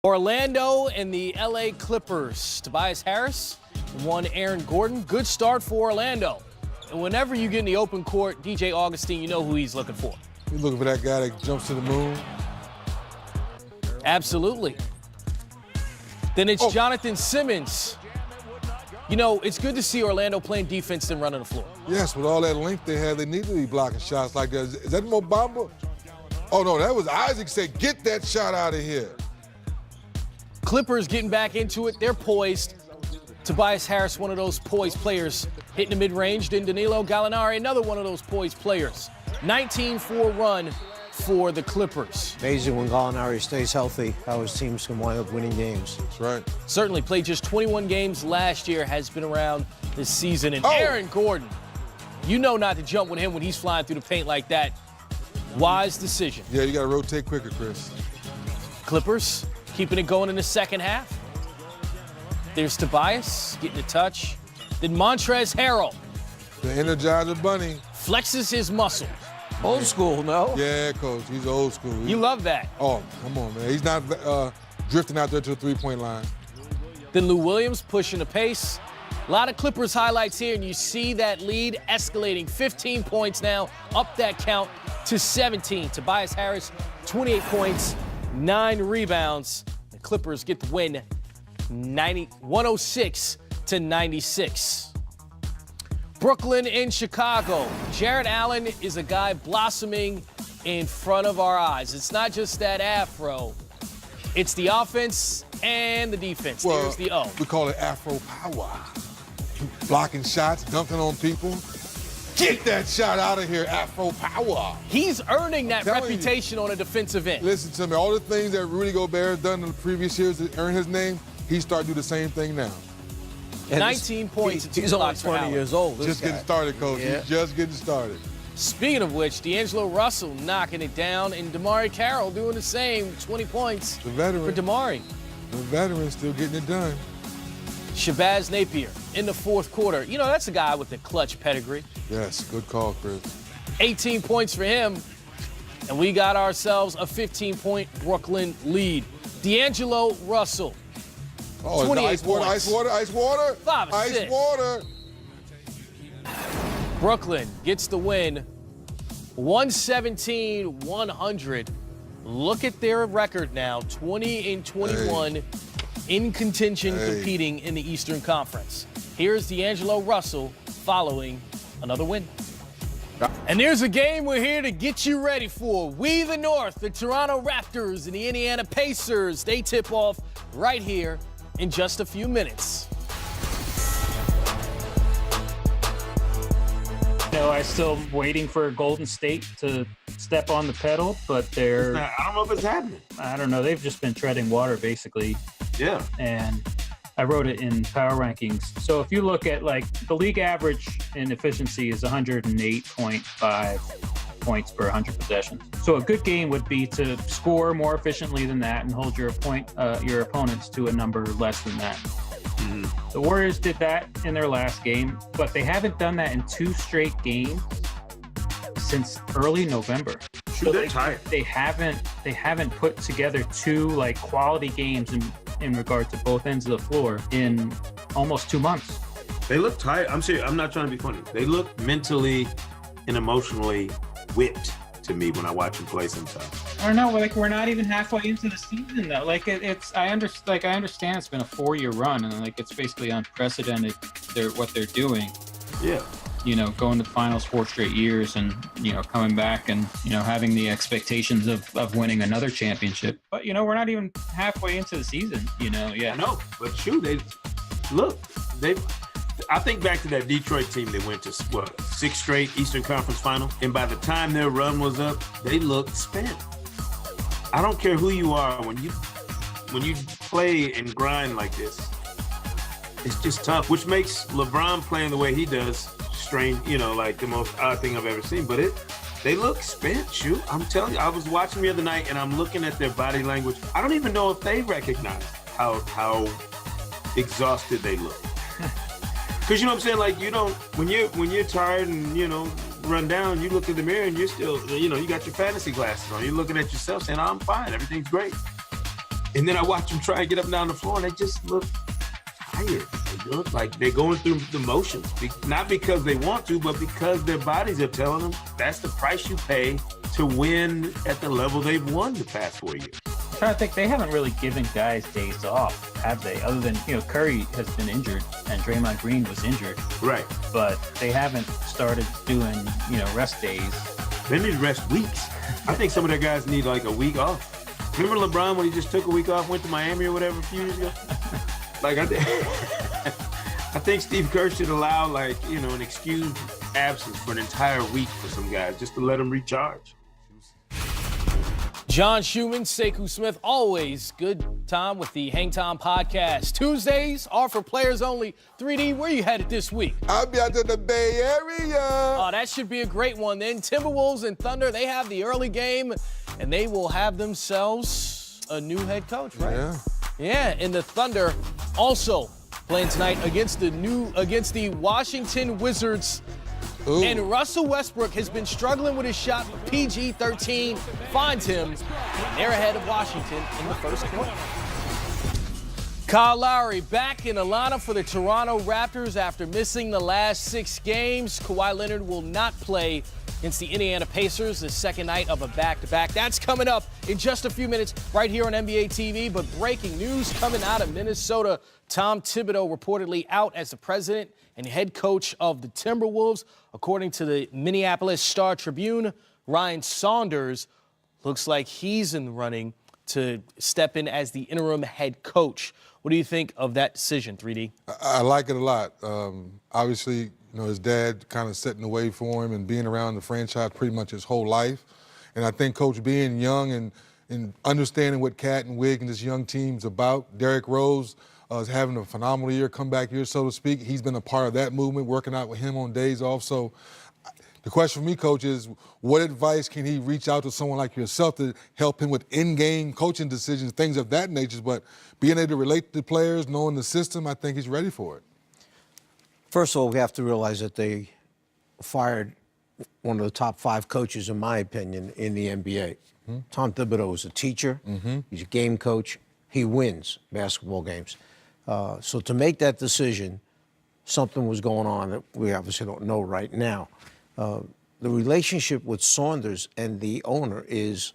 Orlando and the LA Clippers. Tobias Harris won Aaron Gordon. Good start for Orlando. And whenever you get in the open court, DJ Augustine, you know who he's looking for. You're looking for that guy that jumps to the moon. Absolutely. Then it's Jonathan Simmons. You know, it's good to see Orlando playing defense than running the floor. Yes, with all that length they had, they need to be blocking shots like that. Is that Mo Bamba? Oh, no, that was Isaac said, get that shot out of here. Clippers getting back into it. They're poised. Tobias Harris, one of those poised players, hitting the mid-range. Then Danilo Gallinari, another one of those poised players. 19-4 run for the Clippers. Amazing when Gallinari stays healthy, how his teams can wind up winning games. That's right. Certainly played just 21 games last year, has been around this season. And Aaron Gordon, you know not to jump with him when he's flying through the paint like that. Wise decision. Yeah, you got to rotate quicker, Chris. Clippers keeping it going in the second half. There's Tobias getting a touch. Then Montrezl Harrell. The Energizer Bunny. Flexes his muscle. Old school, no? Yeah, Coach, he's old school. You love that. Oh, come on, man. He's not drifting out there to the three-point line. Then Lou Williams pushing the pace. A lot of Clippers highlights here, and you see that lead escalating. 15 points now, up that count to 17. Tobias Harris, 28 points, 9 rebounds. The Clippers get the win, 106-96. Brooklyn in Chicago. Jared Allen is a guy blossoming in front of our eyes. It's not just that afro. It's the offense and the defense. Well, there's the O. We call it Afro power. Blocking shots, dunking on people. Get that shot out of here, Afro power. He's earning that reputation on a defensive end. Listen to me, all the things that Rudy Gobert has done in the previous years to earn his name, he's starting to do the same thing now. And 19 points. He's only 20 years old. Just getting started, Coach. Yeah. He's just getting started. Speaking of which, D'Angelo Russell knocking it down, and Damari Carroll doing the same. 20 points The veteran. for Damari. The veteran still getting it done. Shabazz Napier in the fourth quarter. You know, that's a guy with a clutch pedigree. Yes, good call, Chris. 18 points for him, and we got ourselves a 15-point Brooklyn lead. D'Angelo Russell. Oh, 28 ice water, points. ice water, ice water. 5 ice assists. water. Brooklyn gets the win, 117-100. Look at their record now, 20-21 in contention, competing in the Eastern Conference. Here's D'Angelo Russell following another win. And there's a game we're here to get you ready for. We the North, the Toronto Raptors and the Indiana Pacers, they tip off right here in just a few minutes. No, I'm still waiting for Golden State to step on the pedal, but they're... I don't know if it's happening. I don't know. They've just been treading water, basically. Yeah. And I wrote it in power rankings. So if you look at, like, the league average in efficiency is 108.5 points per 100 possessions. So a good game would be to score more efficiently than that and hold your opponents to a number less than that. Mm-hmm. The Warriors did that in their last game, but they haven't done that in 2 straight games since early November. So they're tired. They haven't put together 2 like quality games in regard to both ends of the floor in almost 2 months. They look tired. I'm serious. I'm not trying to be funny. They look mentally and emotionally whipped to me when I watch them play sometimes. I don't know. Like, we're not even halfway into the season though. Like I understand it's been a 4-year run and like it's basically unprecedented. What they're doing. Yeah. You know, going to the finals 4 straight years and, you know, coming back and, you know, having the expectations of winning another championship. But, you know, we're not even halfway into the season, you know, yeah. I know, but shoot, I think back to that Detroit team that went to, 6 straight Eastern Conference final. And by the time their run was up, they looked spent. I don't care who you are, when you play and grind like this, it's just tough, which makes LeBron playing the way he does strange, you know, like the most odd thing I've ever seen. But they look spent, shoot. I'm telling you, I was watching the other night and I'm looking at their body language. I don't even know if they recognize how exhausted they look. Because you know what I'm saying? Like, you don't, when you're tired and, you know, run down, you look in the mirror and you're still, you know, you got your fantasy glasses on. You're looking at yourself saying, I'm fine, everything's great. And then I watch them try and get up and down the floor, and they just look tired. They look like they're going through the motions, not because they want to, but because their bodies are telling them that's the price you pay to win at the level they've won the past 4 years. I'm trying to think, they haven't really given guys days off, have they? Other than, Curry has been injured and Draymond Green was injured. Right. But they haven't started doing, rest days. They need rest weeks. I think some of their guys need like a week off. Remember LeBron when he just took a week off, went to Miami or whatever a few years ago? Like, I think Steve Kerr should allow, an excused absence for an entire week for some guys, just to let them recharge. John Schumann, Sekou Smith, always good time with the Hang Time podcast. Tuesdays are for players only. 3D, where you headed this week? I'll be out to the Bay Area. Oh, that should be a great one then. Timberwolves and Thunder, they have the early game, and they will have themselves a new head coach, right? Yeah. Yeah, and the Thunder also playing tonight against the Washington Wizards. Ooh. And Russell Westbrook has been struggling with his shot. PG-13 finds him. They're ahead of Washington in the first quarter. Kyle Lowry back in the lineup for the Toronto Raptors after missing the last 6 games. Kawhi Leonard will not play against the Indiana Pacers, the second night of a back-to-back. That's coming up in just a few minutes right here on NBA TV. But breaking news coming out of Minnesota. Tom Thibodeau reportedly out as the president and head coach of the Timberwolves. According to the Minneapolis Star-Tribune, Ryan Saunders looks like he's in the running to step in as the interim head coach. What do you think of that decision, 3D? I like it a lot. Obviously, his dad kind of setting the way for him and being around the franchise pretty much his whole life. And I think Coach being young and understanding what Cat and Wig and this young team's about. Derrick Rose is having a phenomenal year, comeback year, so to speak. He's been a part of that movement, working out with him on days off. So the question for me, Coach, is what advice can he reach out to someone like yourself to help him with in-game coaching decisions, things of that nature? But being able to relate to the players, knowing the system, I think he's ready for it. First of all, we have to realize that they fired one of the top 5 coaches, in my opinion, in the NBA. Mm-hmm. Tom Thibodeau is a teacher. Mm-hmm. He's a game coach. He wins basketball games. So to make that decision, something was going on that we obviously don't know right now. The relationship with Saunders and the owner is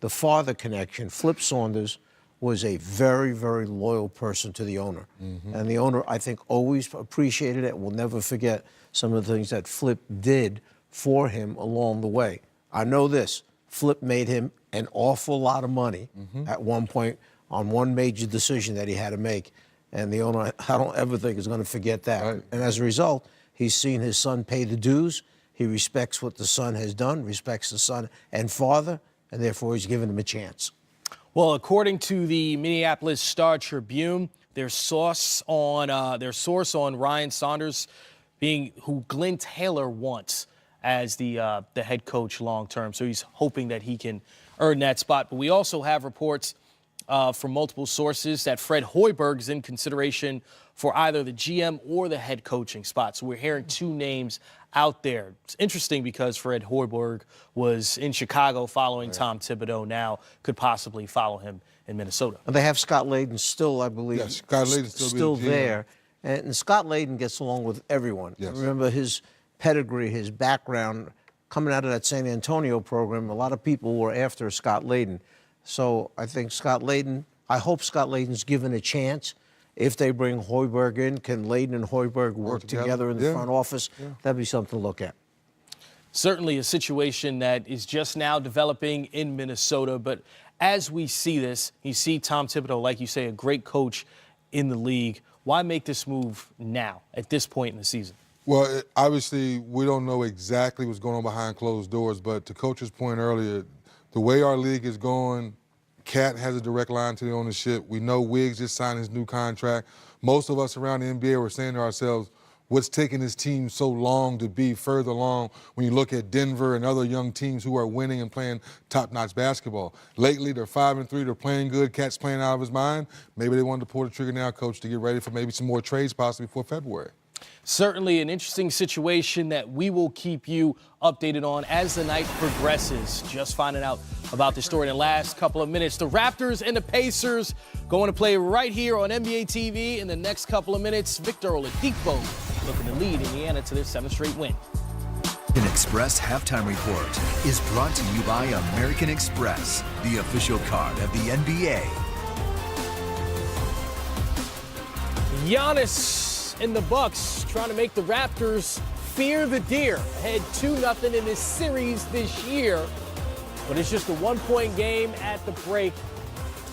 the father connection. Flip Saunders was a very, very loyal person to the owner. Mm-hmm. And the owner, I think, always appreciated it, will never forget some of the things that Flip did for him along the way. I know this, Flip made him an awful lot of money at one point on one major decision that he had to make. And the owner, I don't ever think is going to forget that. Right. And as a result, he's seen his son pay the dues. He respects what the son has done, respects the son and father, and therefore he's given him a chance. Well, according to the Minneapolis Star-Tribune, their source on Ryan Saunders being who Glenn Taylor wants as the head coach long term. So he's hoping that he can earn that spot. But we also have reports from multiple sources that Fred Hoiberg is in consideration for either the GM or the head coaching spot. So we're hearing 2 names out there. It's interesting because Fred Hoiberg was in Chicago following Tom Thibodeau, now could possibly follow him in Minnesota. And they have Scott Layden still, I believe, yes, Scott Layden's still there. And Scott Layden gets along with everyone. Yes. Remember his pedigree, his background, coming out of that San Antonio program, a lot of people were after Scott Layden. So I think I hope Scott Layden's given a chance. If they bring Hoiberg in, can Layden and Hoiberg work together in the front office? Yeah. That'd be something to look at. Certainly a situation that is just now developing in Minnesota. But as we see this, you see Tom Thibodeau, like you say, a great coach in the league. Why make this move now, at this point in the season? Well, obviously, we don't know exactly what's going on behind closed doors. But to Coach's point earlier, the way our league is going, Cat has a direct line to the ownership. We know Wiggs just signed his new contract. Most of us around the NBA were saying to ourselves, what's taking this team so long to be further along when you look at Denver and other young teams who are winning and playing top-notch basketball? Lately, they're 5-3, they're playing good. Cat's playing out of his mind. Maybe they wanted to pull the trigger now, Coach, to get ready for maybe some more trades possibly before February. Certainly an interesting situation that we will keep you updated on as the night progresses. Just finding out about the story in the last couple of minutes. The Raptors and the Pacers going to play right here on NBA TV in the next couple of minutes. Victor Oladipo looking to lead Indiana to their 7th straight win. An Express halftime report is brought to you by American Express, the official card of the NBA. Giannis and the Bucks trying to make the Raptors fear the deer. Ahead 2-0 in this series this year. But it's just a 1-point game at the break.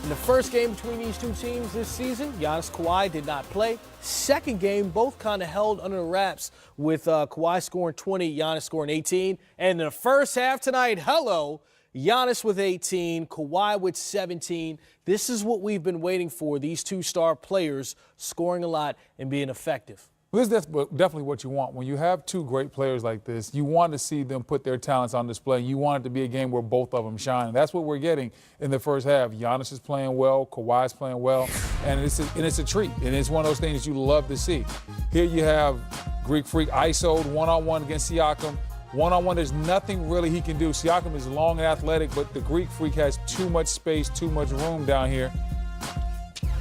In the first game between these two teams this season, Giannis, Kawhi did not play. Second game, both kind of held under the wraps with Kawhi scoring 20, Giannis scoring 18. And in the first half tonight, Giannis with 18, Kawhi with 17. This is what we've been waiting for, these two star players scoring a lot and being effective. Well, this is definitely what you want. When you have two great players like this, you want to see them put their talents on display. You want it to be a game where both of them shine. And that's what we're getting in the first half. Giannis is playing well, Kawhi's playing well, and it's a treat. And it's one of those things you love to see. Here you have Greek Freak ISO'd one-on-one against Siakam. One-on-one, there's nothing really he can do. Siakam is long and athletic, but the Greek Freak has too much space, too much room down here.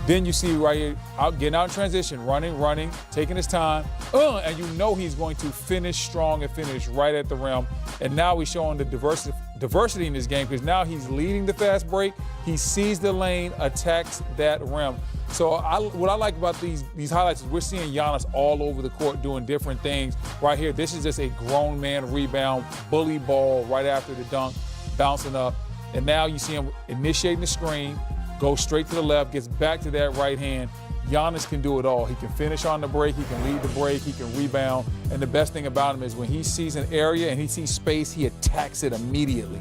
Then you see right here, getting out in transition, running, taking his time, and you know he's going to finish strong and finish right at the rim. And now he's showing the diversity in this game because now he's leading the fast break. He sees the lane, attacks that rim. So what I like about these highlights is we're seeing Giannis all over the court doing different things. Right here, this is just a grown man rebound, bully ball right after the dunk, bouncing up. And now you see him initiating the screen, goes straight to the left, gets back to that right hand. Giannis can do it all. He can finish on the break, he can lead the break, he can rebound. And the best thing about him is when he sees an area and he sees space, he attacks it immediately.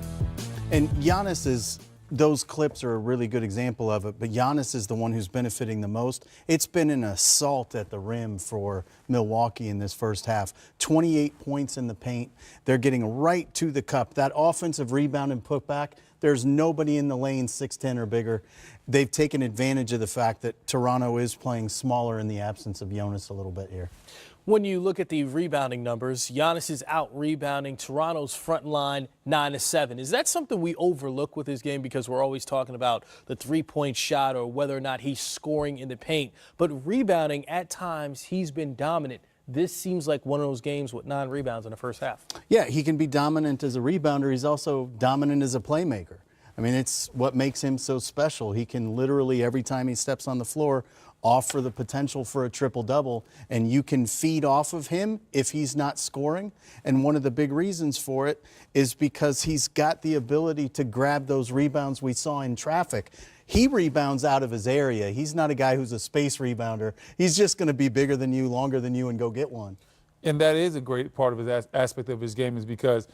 And those clips are a really good example of it, but Giannis is the one who's benefiting the most. It's been an assault at the rim for Milwaukee in this first half. 28 points in the paint. They're getting right to the cup. That offensive rebound and putback, there's nobody in the lane 6'10 or bigger. They've taken advantage of the fact that Toronto is playing smaller in the absence of Jonas a little bit here. When you look at the rebounding numbers, Giannis is out-rebounding Toronto's front line 9-7. Is that something we overlook with his game because we're always talking about the three-point shot or whether or not he's scoring in the paint? But rebounding, at times, he's been dominant. This seems like one of those games with 9 rebounds in the first half. Yeah, he can be dominant as a rebounder. He's also dominant as a playmaker. I mean, it's what makes him so special. He can literally, every time he steps on the floor, offer the potential for a triple-double, and you can feed off of him if he's not scoring. And one of the big reasons for it is because he's got the ability to grab those rebounds we saw in traffic. He rebounds out of his area. He's not a guy who's a space rebounder. He's just going to be bigger than you, longer than you, and go get one. And that is a great part of his aspect of his game is because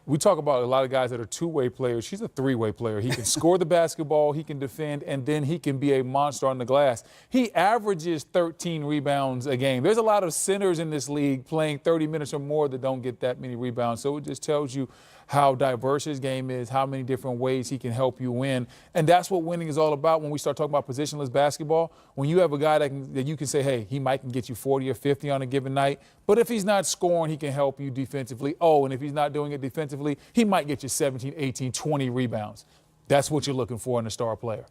we talk about a lot of guys that are two-way players. He's a three-way player. He can score the basketball, he can defend, and then he can be a monster on the glass. He averages 13 rebounds a game. There's a lot of centers in this league playing 30 minutes or more that don't get that many rebounds. So it just tells you how diverse his game is, how many different ways he can help you win. And that's what winning is all about when we start talking about positionless basketball. When you have a guy that you can say, hey, he might can get you 40 or 50 on a given night, but if he's not scoring, he can help you defensively. Oh, and if he's not doing it defensively, he might get you 17, 18, 20 rebounds. That's what you're looking for in a star player.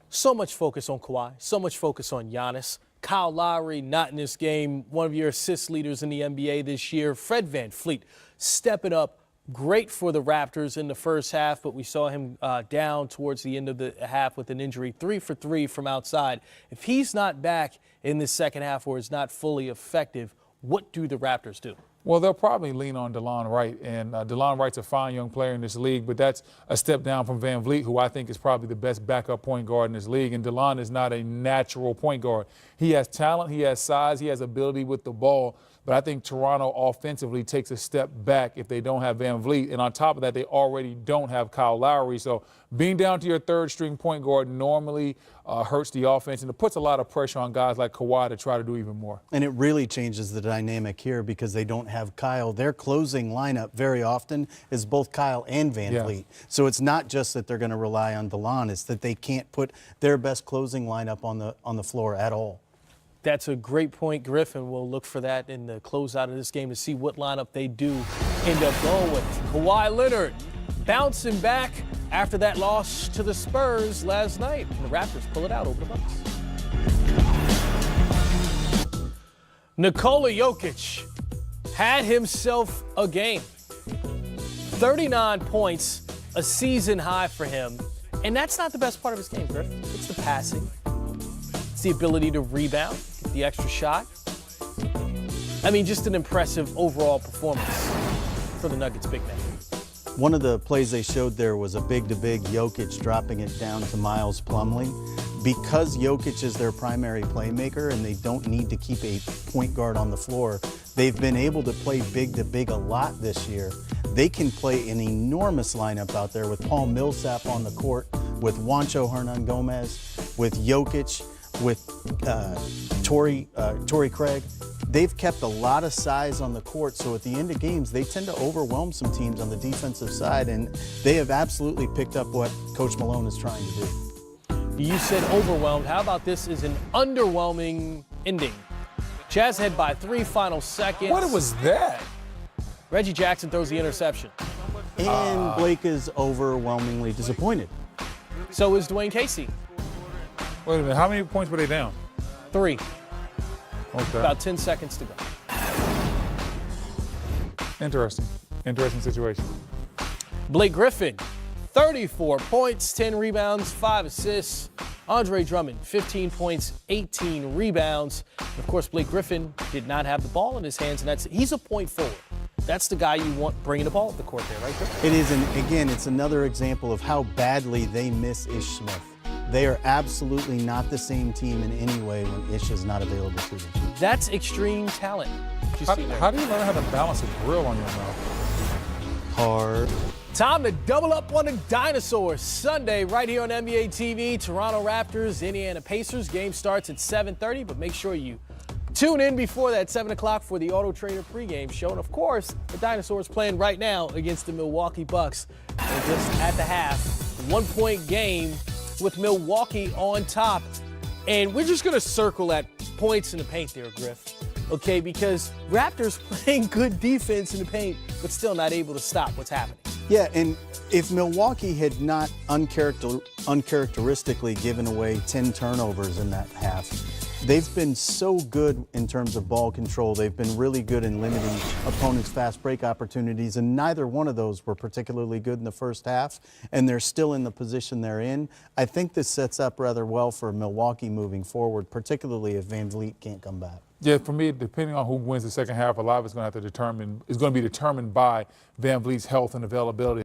So much focus on Kawhi, so much focus on Giannis. Kyle Lowry not in this game, one of your assist leaders in the NBA this year. Fred VanVleet stepping up. Great for the Raptors in the first half, but we saw him down towards the end of the half with an injury. 3 for 3 from outside. If he's not back in the second half or is not fully effective, what do the Raptors do? Well, they'll probably lean on DeLon Wright, and DeLon Wright's a fine young player in this league, but that's a step down from VanVleet, who I think is probably the best backup point guard in this league, and DeLon is not a natural point guard. He has talent, he has size, he has ability with the ball, but I think Toronto offensively takes a step back if they don't have VanVleet, and on top of that, they already don't have Kyle Lowry, so being down to your third-string point guard normally hurts the offense, and it puts a lot of pressure on guys like Kawhi to try to do even more. And it really changes the dynamic here because they don't have Kyle. Their closing lineup very often is both Kyle and VanVleet. Yeah. So it's not just that they're going to rely on DeLon, it's that they can't put their best closing lineup on the floor at all. That's a great point, Griff, and we'll look for that in the closeout of this game to see what lineup they do end up going with. Kawhi Leonard bouncing back after that loss to the Spurs last night. And the Raptors pull it out over the Bucks. Nikola Jokic had himself a game. 39 points, a season high for him. And that's not the best part of his game, Griff. It's the passing. It's the ability to rebound, get the extra shot. I mean, just an impressive overall performance for the Nuggets big man. One of the plays they showed there was a big-to-big Jokic dropping it down to Miles Plumlee. Because Jokic is their primary playmaker and they don't need to keep a point guard on the floor, they've been able to play big-to-big a lot this year. They can play an enormous lineup out there with Paul Millsap on the court, with Juancho Hernan-Gomez, with Jokic, with Torrey Craig. They've kept a lot of size on the court, so at the end of games, they tend to overwhelm some teams on the defensive side, and they have absolutely picked up what Coach Malone is trying to do. You said overwhelmed. How about this is an underwhelming ending? Jazz head by 3 final seconds. What was that? Reggie Jackson throws the interception. And Blake is overwhelmingly disappointed. So is Dwayne Casey. Wait a minute, how many points were they down? 3. Okay. About 10 seconds to go. Interesting situation. Blake Griffin, 34 points, 10 rebounds, 5 assists. Andre Drummond, 15 points, 18 rebounds. And of course, Blake Griffin did not have the ball in his hands, and he's a point forward. That's the guy you want bringing the ball up the court there, right there. It is, and again, it's another example of how badly they miss Ish Smith. They are absolutely not the same team in any way when Ish is not available to them. That's extreme talent. How do you learn how to balance a grill on your mouth? Hard. Time to double up on the dinosaurs. Sunday, right here on NBA TV, Toronto Raptors, Indiana Pacers. Game starts at 7:30, but make sure you tune in before that, 7 o'clock for the Auto Trader pregame show. And of course, the dinosaurs playing right now against the Milwaukee Bucks. They're just at the half, 1-point game with Milwaukee on top. And we're just going to circle at points in the paint there, Griff. Okay, because Raptors playing good defense in the paint, but still not able to stop what's happening. Yeah, and if Milwaukee had not uncharacteristically given away 10 turnovers in that half, they've been so good in terms of ball control. They've been really good in limiting opponents' fast break opportunities, and neither one of those were particularly good in the first half, and they're still in the position they're in. I think this sets up rather well for Milwaukee moving forward, particularly if Van Vliet can't come back. Yeah, for me, depending on who wins the second half, a lot of it's going to be determined by Van Vliet's health and availability.